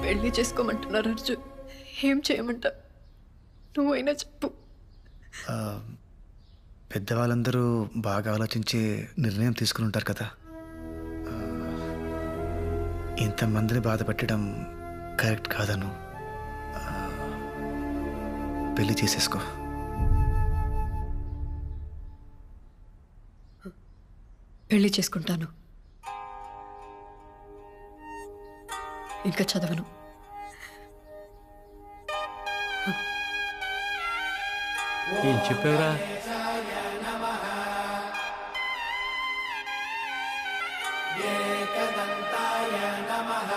పెళ్లి చేసుకోమంటున్నారు అర్జున్. ఏం చేయమంటా? నువ్వైనా చెప్పు. పెద్దవాళ్ళందరూ బాగా ఆలోచించి నిర్ణయం తీసుకుని ఉంటారు కదా. ఇంతమందిని బాధ పెట్టడం కరెక్ట్ కాదను. పెళ్లి చేసేసుకో. పెళ్లి చేసుకుంటాను. ఇంకా చదవను. ఏం చెప్పావురా? ఏకదంతాయ నమః